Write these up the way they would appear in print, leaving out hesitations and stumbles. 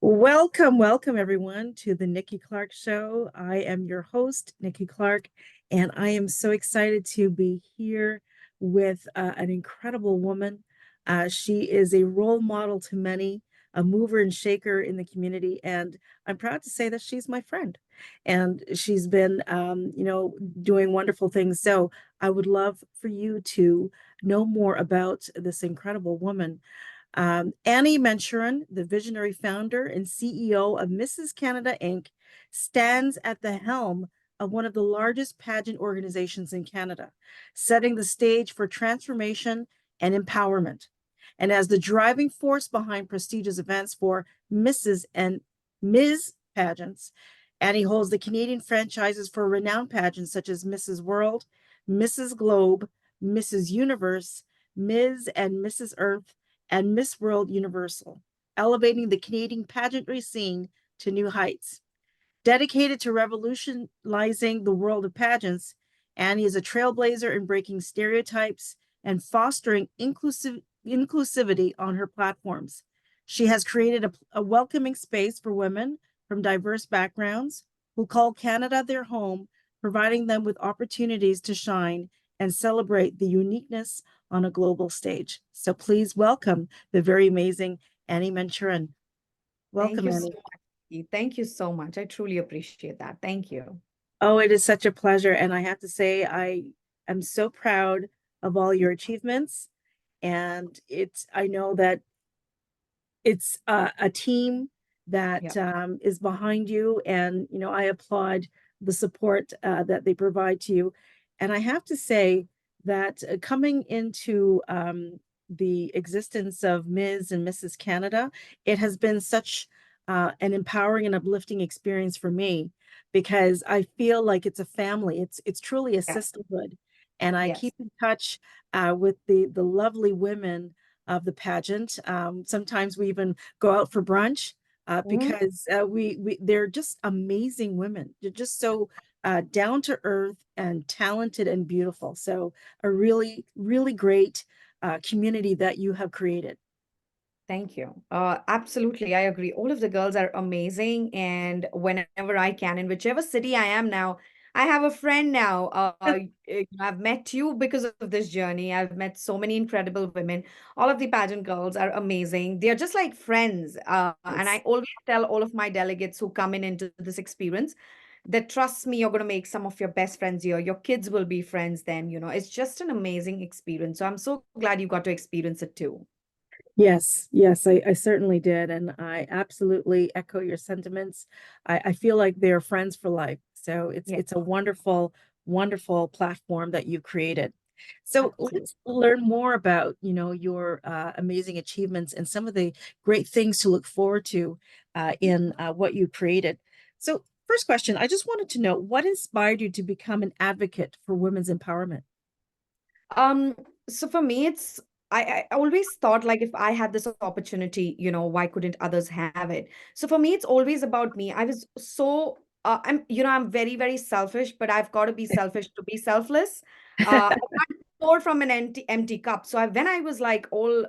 Welcome, welcome everyone to the Nikki Clarke Show. I am your host, Nikki Clarke, and I am so excited to be here with an incredible woman. She is a role model to many, a mover and shaker in the community, and I'm proud to say that she's my friend. And she's been, doing wonderful things. So I would love for you to know more about this incredible woman. Annie Manjuran, the visionary founder and CEO of Mrs. Canada Inc., stands at the helm of one of the largest pageant organizations in Canada, setting the stage for transformation and empowerment. And as the driving force behind prestigious events for Mrs. and Ms. pageants, Annie holds the Canadian franchises for renowned pageants such as Mrs. World, Mrs. Globe, Mrs. Universe, Ms. and Mrs. Earth, and Miss World Universal, elevating the Canadian pageantry scene to new heights. Dedicated to revolutionizing the world of pageants, Annie is a trailblazer in breaking stereotypes and fostering inclusivity on her platforms. She has created a welcoming space for women from diverse backgrounds who call Canada their home, providing them with opportunities to shine and celebrate the uniqueness on a global stage. So please welcome the very amazing Annie Manjuran. Thank Welcome, you so Annie. much. Nikki. Thank you so much. I truly appreciate that. Thank you. Oh, it is such a pleasure. And I have to say, I am so proud of all your achievements. And I know that it's a team Yeah. that is behind you. And, I applaud the support that they provide to you. And I have to say that coming into the existence of Ms. and Mrs. Canada, it has been such an empowering and uplifting experience for me because I feel like it's a family. It's truly a Yes. sisterhood. And I Yes. keep in touch with the lovely women of the pageant. Sometimes we even go out for brunch Mhm. because they're just amazing women. They're just so down to earth and talented and beautiful. So a really, really great community that you have created. Thank you. Absolutely. I agree. All of the girls are amazing. And whenever I can, in whichever city I am now, I have a friend now. I've met you because of this journey. I've met so many incredible women. All of the pageant girls are amazing. They are just like friends. And I Yes. always tell all of my delegates who come in into this experience that trust me, you're going to make some of your best friends here. Your kids will be friends then. It's just an amazing experience. So I'm so glad you got to experience it too. Yes, yes, I certainly did. And I absolutely echo your sentiments. I feel like they're friends for life. So Yeah, it's a wonderful, wonderful platform that you created. So absolutely. let's learn more about, your amazing achievements and some of the great things to look forward to in what you created. So first question, I just wanted to know what inspired you to become an advocate for women's empowerment? Um, so for me, I always thought like if I had this opportunity, why couldn't others have it? So for me, it's always about me. I was so I'm very, very selfish, but I've got to be selfish to be selfless. I can't pour from an empty cup. So when I was like all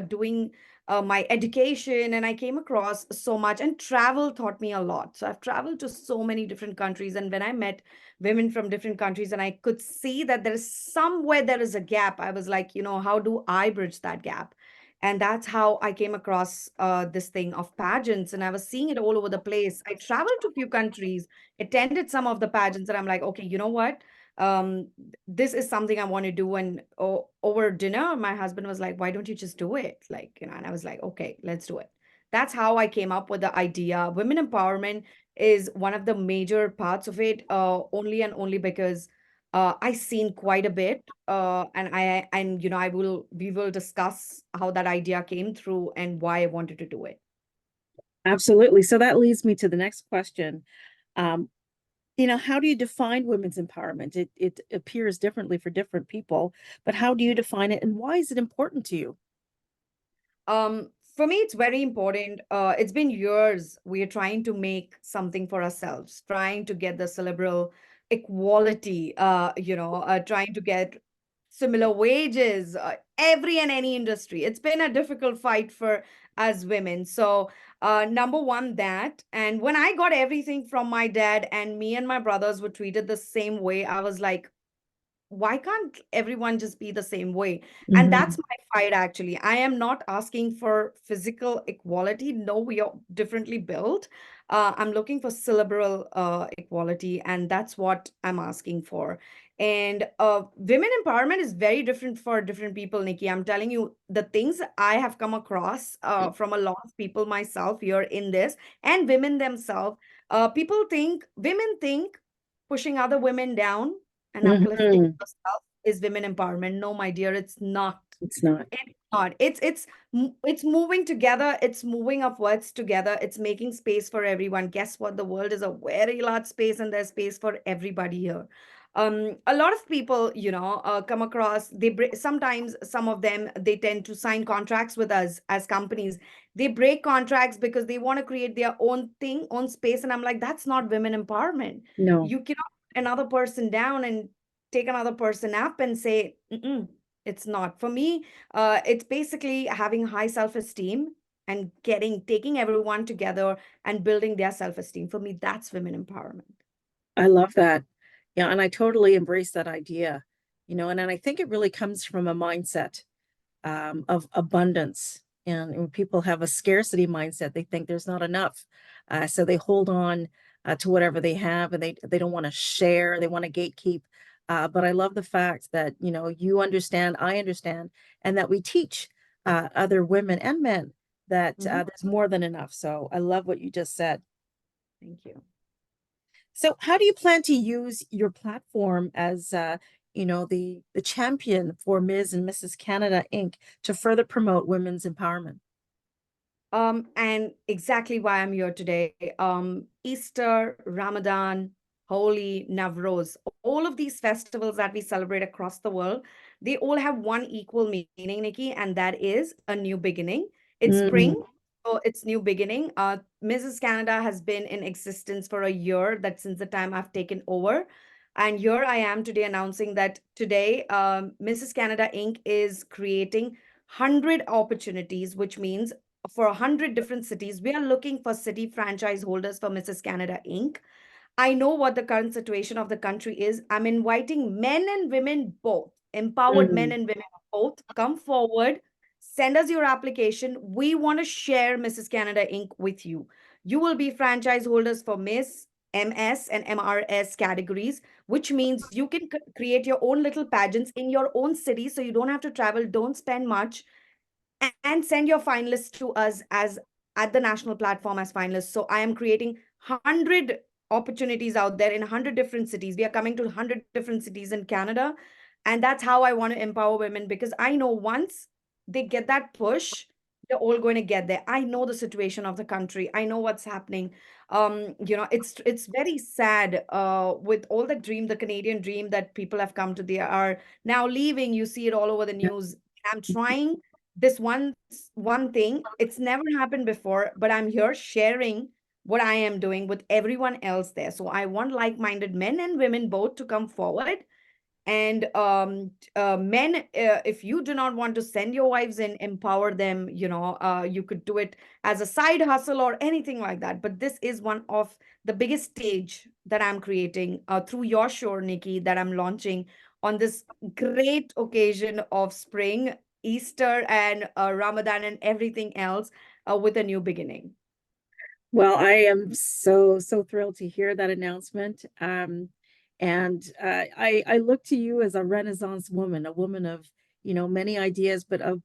doing my education and I came across so much and travel taught me a lot. So I've traveled to so many different countries. And when I met women from different countries and I could see that there is somewhere there is a gap, I was like, how do I bridge that gap? And that's how I came across this thing of pageants, and I was seeing it all over the place. I traveled to a few countries, attended some of the pageants, and I'm like, okay, you know what, um this is something I want to do. And over dinner my husband was like, why don't you just do it, like, and I was like, okay, let's do it. That's how I came up with the idea. Women empowerment is one of the major parts of it, only and only because I seen quite a bit, and we will discuss how that idea came through and why I wanted to do it. Absolutely. So that leads me to the next question. Um, how do you define women's empowerment? It appears differently for different people, but how do you define it and why is it important to you? For me, it's very important. It's been years we are trying to make something for ourselves, trying to get the cerebral equality, trying to get similar wages, every and any industry. It's been a difficult fight for us women. So, number one, that. And when I got everything from my dad, and me and my brothers were treated the same way, I was like, why can't everyone just be the same way? And Hmm. that's my fight, actually. I am not asking for physical equality. No, we are differently built. I'm looking for cerebral equality, and that's what I'm asking for. And women empowerment is very different for different people, Nikki. I'm telling you, the things I have come across from a lot of people myself here in this, and women themselves, women think pushing other women down and uplifting Hmm. yourself is women empowerment. No, my dear, it's not. It's not. It's not. It's moving together. It's moving upwards together. It's making space for everyone. Guess what? The world is a very large space, and there's space for everybody here. A lot of people, come across. Sometimes some of them they tend to sign contracts with us as companies. They break contracts because they want to create their own thing, own space, and I'm like, that's not women empowerment. No, You cannot put another person down and take another person up and say, mm-mm, it's not. For me, it's basically having high self-esteem and taking everyone together and building their self-esteem. For me, that's women empowerment. I love that. Yeah, and I totally embrace that idea, and I think it really comes from a mindset of abundance. And when people have a scarcity mindset, they think there's not enough. So they hold on to whatever they have, and they don't want to share, they want to gatekeep. But I love the fact that, you understand, I understand, and that we teach other women and men that Mhm. there's more than enough. So I love what you just said. Thank you. So how do you plan to use your platform as the champion for Ms. and Mrs. Canada Inc. to further promote women's empowerment? And exactly why I'm here today. Easter, Ramadan, Holi, Navroz, all of these festivals that we celebrate across the world, they all have one equal meaning, Nikki, and that is a new beginning. It's Mm, spring, so it's new beginning. Mrs. Canada has been in existence for a year, that since the time I've taken over. And here I am today announcing that today, Mrs. Canada Inc. is creating 100 opportunities, which means for 100 different cities. We are looking for city franchise holders for Mrs. Canada Inc. I know what the current situation of the country is. I'm inviting men and women both, empowered men mm. and women both. Come forward, send us your application. We want to share Mrs. Canada Inc. with you. You will be franchise holders for Miss, MS, and MRS categories, which means you can create your own little pageants in your own city so you don't have to travel, don't spend much, and send your finalists to us as at the national platform as finalists. So I am creating 100 opportunities out there in 100 different cities. We are coming to 100 different cities in Canada. And that's how I want to empower women, because I know once they get that push, they're all going to get there. I know the situation of the country. I know what's happening. It's very sad with all the dream, the Canadian dream that people have come to. They are now leaving. You see it all over the Yeah. news. I'm trying this one thing. It's never happened before, but I'm here sharing what I am doing with everyone else there. So I want like-minded men and women both to come forward. And men, if you do not want to send your wives and empower them, you could do it as a side hustle or anything like that. But this is one of the biggest stage that I'm creating through your show, Nikki, that I'm launching on this great occasion of spring, Easter, and Ramadan, and everything else, with a new beginning. Well, I am so thrilled to hear that announcement. And I look to you as a Renaissance woman, a woman of many ideas, but of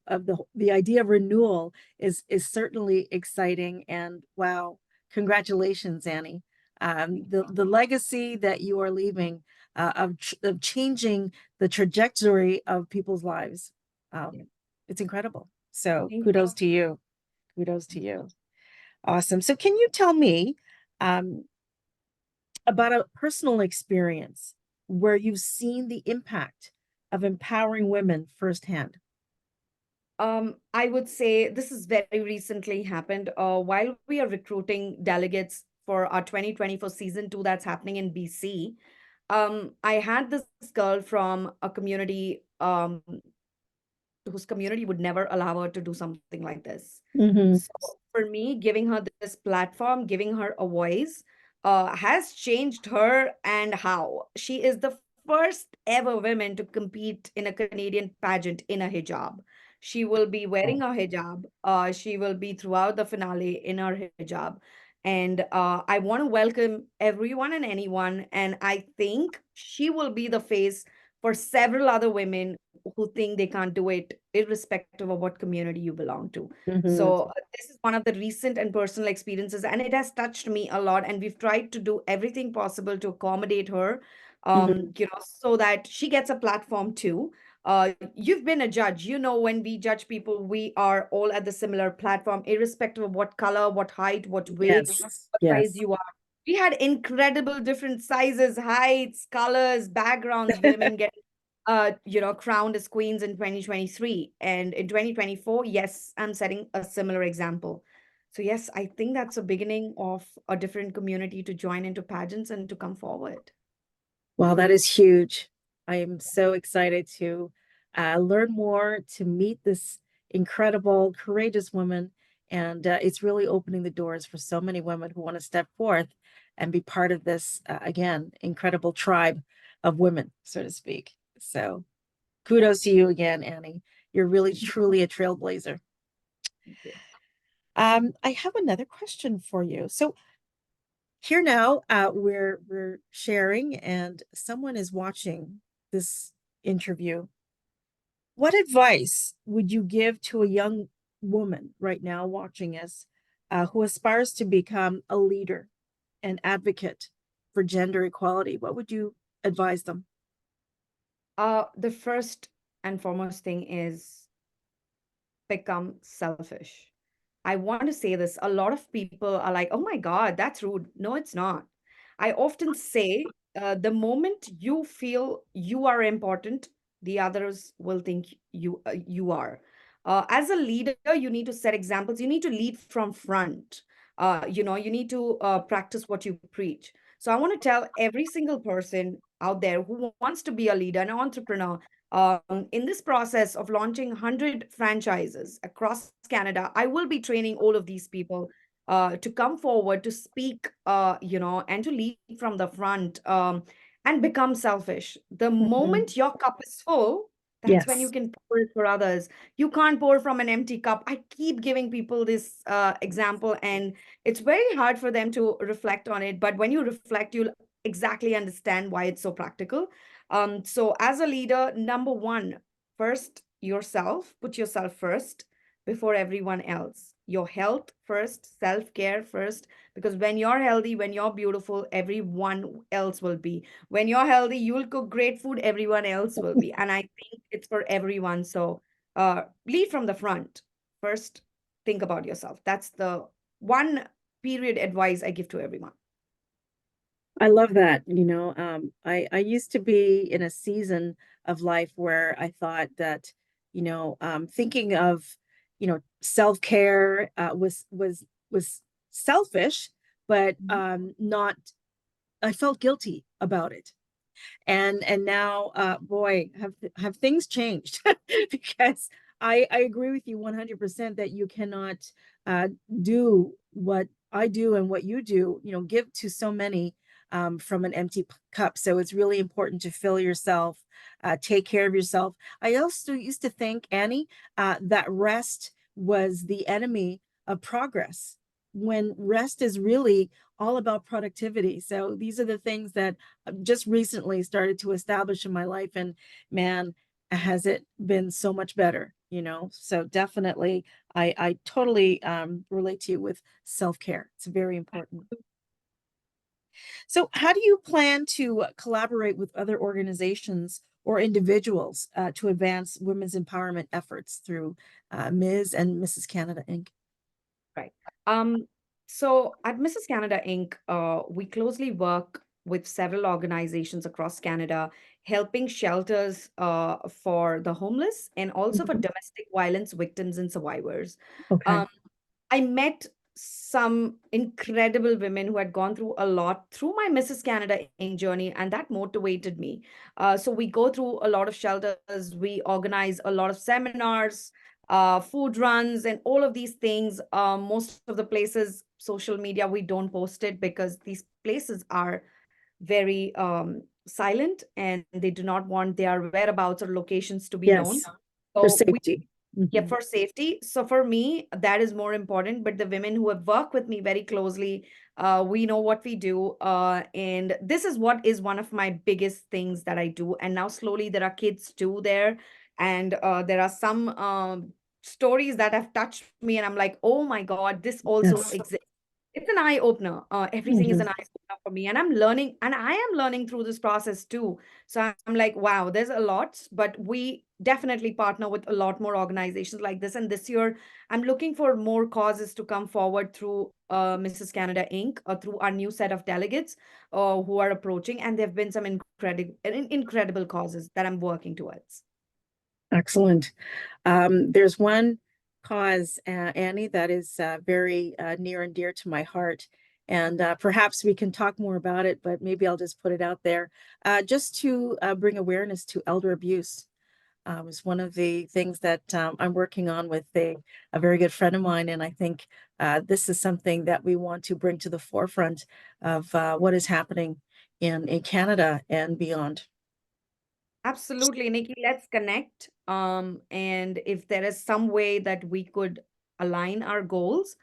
the idea of renewal is certainly exciting. And wow, congratulations, Annie. The legacy that you are leaving of changing the trajectory of people's lives, Yeah. it's incredible. So Thank kudos to you. Kudos to you. Awesome. So can you tell me um, about a personal experience where you've seen the impact of empowering women firsthand? I would say this is very recently happened. While we are recruiting delegates for our 2024 season two that's happening in BC, I had this girl from a community whose community would never allow her to do something like this. Hmm. So for me, giving her this platform, giving her a voice, has changed her and how. She is the first ever woman to compete in a Canadian pageant in a hijab. She will be wearing a hijab. She will be throughout the finale in her hijab. And I want to welcome everyone and anyone. And I think she will be the face for several other women who think they can't do it, irrespective of what community you belong to. Hmm. So, this is one of the recent and personal experiences, and it has touched me a lot. And we've tried to do everything possible to accommodate her, Hmm. so that she gets a platform too. You've been a judge. You know, when we judge people, we are all at the similar platform, irrespective of what color, what height, what weight, Yes. what size Yes. you are. We had incredible different sizes, heights, colors, backgrounds, women getting crowned as queens in 2023. And in 2024, yes, I'm setting a similar example. So, yes, I think that's a beginning of a different community to join into pageants and to come forward. Wow, that is huge. I am so excited to learn more, to meet this incredible, courageous woman. And it's really opening the doors for so many women who want to step forth and be part of this, again, incredible tribe of women, so to speak. So kudos to you again, Annie. You're really, truly a trailblazer. Thank you. I have another question for you. So here now, we're sharing, and someone is watching this interview. What advice would you give to a young woman right now watching us, who aspires to become a leader, an advocate for gender equality? What would you advise them? The first and foremost thing is become selfish. I want to say this. A lot of people are like, oh my God, that's rude. No, it's not. I often say the moment you feel you are important, the others will think you are. As a leader, you need to set examples. You need to lead from front. You need to practice what you preach. So I want to tell every single person out there who wants to be a leader, an entrepreneur, in this process of launching 100 franchises across Canada, I will be training all of these people to come forward to speak, and to lead from the front, and become selfish. The Mhm. moment your cup is full, that's when you Yes. can pour it for others. You can't pour from an empty cup. I keep giving people this example, and it's very hard for them to reflect on it. But when you reflect, you'll exactly understand why it's so practical. So as a leader, number one, first yourself, put yourself first before everyone else. Your health first, self-care first, because when you're healthy, when you're beautiful, everyone else will be. When you're healthy, you'll cook great food, everyone else will be. And I think it's for everyone. So lead from the front. First, think about yourself. That's the one period advice I give to everyone. I love that. I used to be in a season of life where I thought that, thinking of, self-care was selfish, but Mhm. not, I felt guilty about it. And now, boy, have things changed? Because I agree with you 100% that you cannot uh, do what I do and what you do, give to so many, from an empty cup. So it's really important to fill yourself, take care of yourself. I also used to think, Annie, that rest was the enemy of progress, when rest is really all about productivity. So these are the things that just recently started to establish in my life. And man, has it been so much better, So definitely, I totally relate to you with self-care. It's very important. So how do you plan to collaborate with other organizations or individuals to advance women's empowerment efforts through Ms. and Mrs. Canada Inc.? Right. Um, so at Mrs. Canada Inc., we closely work with several organizations across Canada, helping shelters for the homeless and also for Mhm. domestic violence victims and survivors. Okay. Um, I met some incredible women who had gone through a lot through my Mrs. Canada Inc. journey, and that motivated me. So we go through a lot of shelters, we organize a lot of seminars, food runs, and all of these things. Most of the places, social media, we don't post it because these places are very silent and they do not want their whereabouts or locations to be known. Yes, for So we safety. yeah, Mhm. for safety. So for me, that is more important. But the women who have worked with me very closely, we know what we do. And this is what is one of my biggest things that I do. And now slowly there are kids too there. And there are some stories that have touched me. And I'm like, oh my God, this also Yes. exists. It's an eye opener. Everything is Mhm. an eye opener for me. And I'm learning, and I am learning through this process too. So I'm like, wow, there's a lot, but we definitely partner with a lot more organizations like this. And this year, I'm looking for more causes to come forward through Mrs. Canada Inc. or through our new set of delegates who are approaching. And there have been some incredible causes that I'm working towards. Excellent. There's one cause, Annie, that is very near and dear to my heart. And perhaps we can talk more about it, but maybe I'll just put it out there. Just to bring awareness to elder abuse is one of the things that I'm working on with a very good friend of mine. And I think this is something that we want to bring to the forefront of what is happening in Canada and beyond. Absolutely, Nikki. Let's connect. And if there is some way that we could align our goals,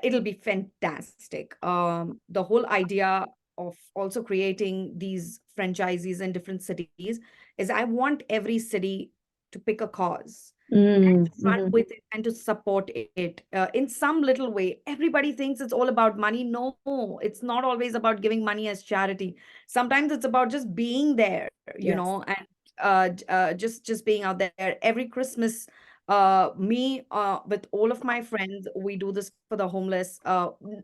it'll be fantastic. The whole idea of also creating these franchises in different cities is I want every city to pick a cause and Mm, to run mhm. with it and to support it in some little way. Everybody thinks it's all about money. No, it's not always about giving money as charity. Sometimes it's about just being there, Yes. and just being out there every Christmas. Me with all of my friends, we do this for the homeless.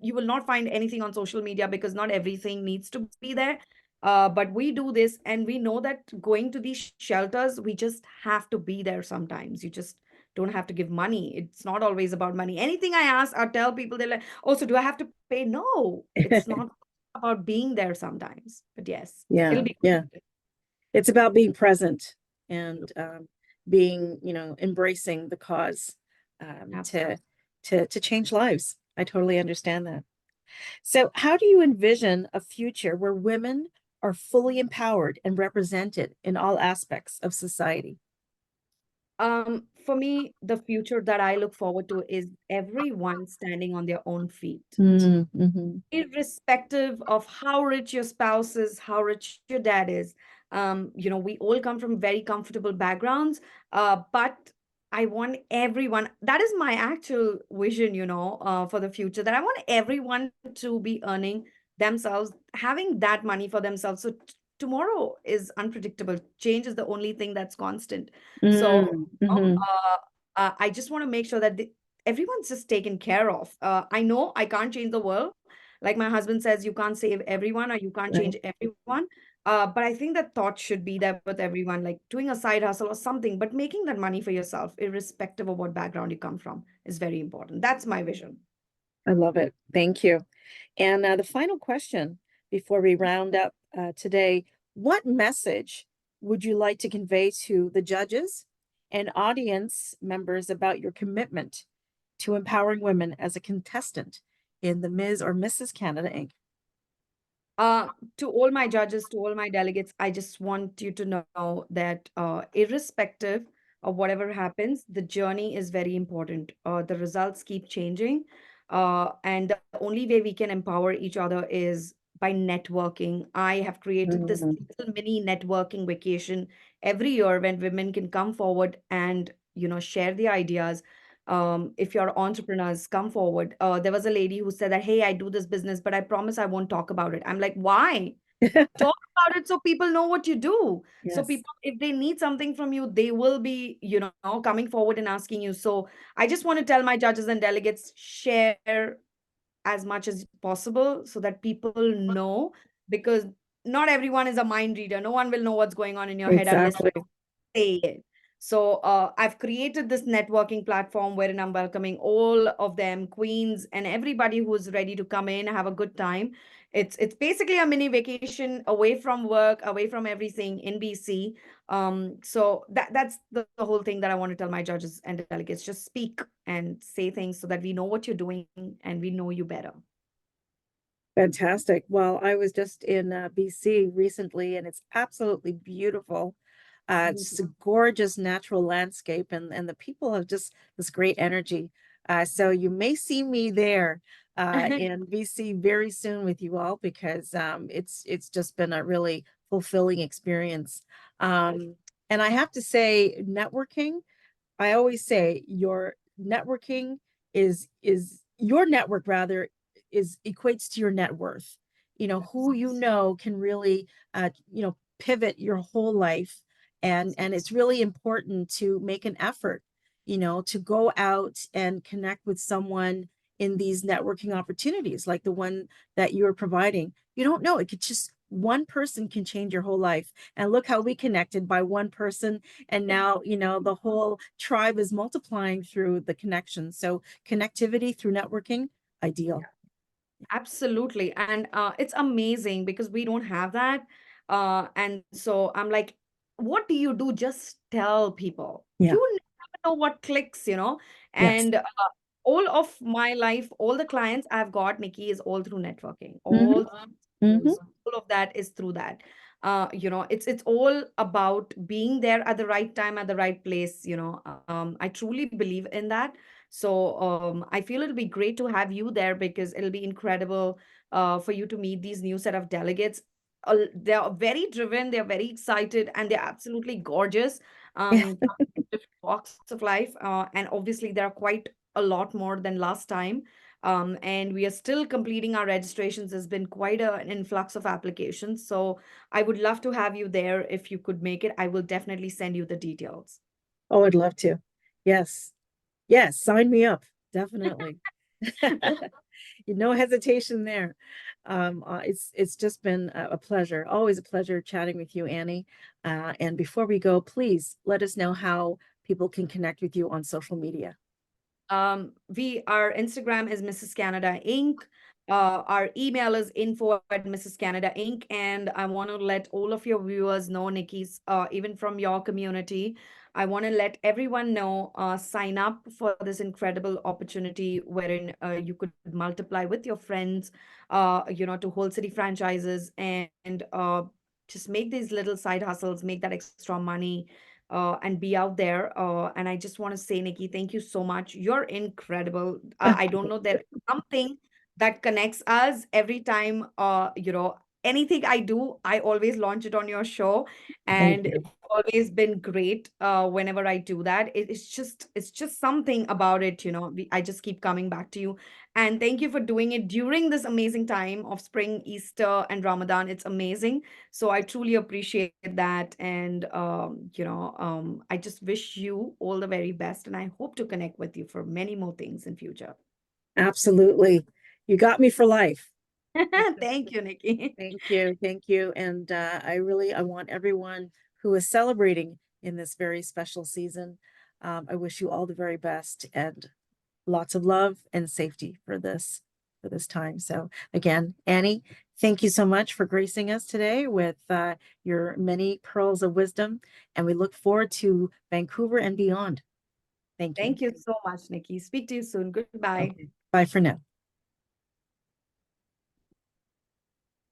You will not find anything on social media because not everything needs to be there. But we do this, and we know that going to these shelters, we just have to be there sometimes. You just don't have to give money. It's not always about money. Anything I ask or tell people, they're like, oh, so do I have to pay? No, it's not about being there sometimes. But yes, Yeah, it'll be yeah. It's about being present and being, embracing the cause um, absolutely. to to change lives. I totally understand that. So, how do you envision a future where women are fully empowered and represented in all aspects of society? For me, the future that I look forward to is everyone standing on their own feet, Mm-hmm. irrespective of how rich your spouse is, how rich your dad is. We all come from very comfortable backgrounds, but I want everyone, that is my actual vision, for the future, that I want everyone to be earning themselves, having that money for themselves. So tomorrow is unpredictable. Change is the only thing that's constant. So, Mm-hmm. I just want to make sure that everyone's just taken care of. I know I can't change the world. Like my husband says, you can't save everyone or you can't Right. change everyone. But I think that thought should be there with everyone, like doing a side hustle or something, but making that money for yourself, irrespective of what background you come from, is very important. That's my vision. I love it. Thank you. And the final question before we round up today, what message would you like to convey to the judges and audience members about your commitment to empowering women as a contestant in the Ms. or Mrs. Canada Inc.? Uh, to all my judges, to all my delegates, I just want you to know that irrespective of whatever happens, the journey is very important. The results keep changing. And the only way we can empower each other is by networking. I have created this Mm, little mini networking vacation every year when women can come forward and, share the ideas. If you're entrepreneurs, come forward. There was a lady who said that, hey, I do this business, but I promise I won't talk about it. I'm like, why? Talk about it so people know what you do. So yes, people, if they need something from you, they will be, coming forward and asking you. So I just want to tell my judges and delegates, share as much as possible so that people know, because not everyone is a mind reader. No one will know what's going on in your head unless you exactly. say it. So I've created this networking platform wherein I'm welcoming all of them, queens, and everybody who's ready to come in, have a good time. It's basically a mini vacation away from work, away from everything in BC. So that's the whole thing that I want to tell my judges and delegates. Just speak and say things so that we know what you're doing and we know you better. Fantastic. Well, I was just in BC recently, and it's absolutely beautiful. It's a gorgeous natural landscape, and the people have just this great energy. So you may see me there in BC very soon with you all, because it's just been a really fulfilling experience. And I have to say, networking, I always say your networking is your network, rather, is equates to your net worth. You know, who you know can really pivot your whole life, and it's really important to make an effort, to go out and connect with someone in these networking opportunities like the one that you're providing. You don't know, it could just one person can change your whole life. And look how we connected by one person, and now the whole tribe is multiplying through the connection. So connectivity through networking, ideal. Absolutely. And it's amazing because we don't have that. And so I'm like, what do you do? Just tell people. Yeah. You never know what clicks, you know? Yes. And all of my life, all the clients I've got, Nikki, is all through networking. Hmm. Hmm. All of that is through that. It's all about being there at the right time, at the right place, you know. I truly believe in that. So I feel it'll be great to have you there because it'll be incredible for you to meet these new set of delegates. They're very driven, they're very excited, and they're absolutely gorgeous. Yeah. Different walks of life, and obviously there are quite a lot more than last time. And we are still completing our registrations. There's been quite an influx of applications. So I would love to have you there if you could make it. I will definitely send you the details. Oh, I'd love to. Yes. Yes. Sign me up. Definitely. No hesitation there. It's just been a pleasure, always a pleasure chatting with you, Annie. And before we go, please let us know how people can connect with you on social media. Our Instagram is Mrs. Canada Inc. Our email is info@mrscanada.inc. And I want to let all of your viewers know, Nikki's, even from your community, I want to let everyone know, sign up for this incredible opportunity wherein you could multiply with your friends, to whole city franchises and just make these little side hustles, make that extra money and be out there. And I just want to say, Nikki, thank you so much. You're incredible. I don't know, there's something that connects us every time, anything I do, I always launch it on your show. Thank And you. it's always been great whenever I do that. It's just something about it, I just keep coming back to you. And thank you for doing it during this amazing time of spring, Easter, and Ramadan. It's amazing. So I truly appreciate that. And, I just wish you all the very best. And I hope to connect with you for many more things in future. Absolutely. You got me for life. Thank you, Nikki. Thank you. Thank you. And I want everyone who is celebrating in this very special season. I wish you all the very best and lots of love and safety for this time. So again, Annie, thank you so much for gracing us today with your many pearls of wisdom, and we look forward to Vancouver and beyond. Thank you. Thank you so much, Nikki. Speak to you soon. Goodbye. Okay. Bye for now.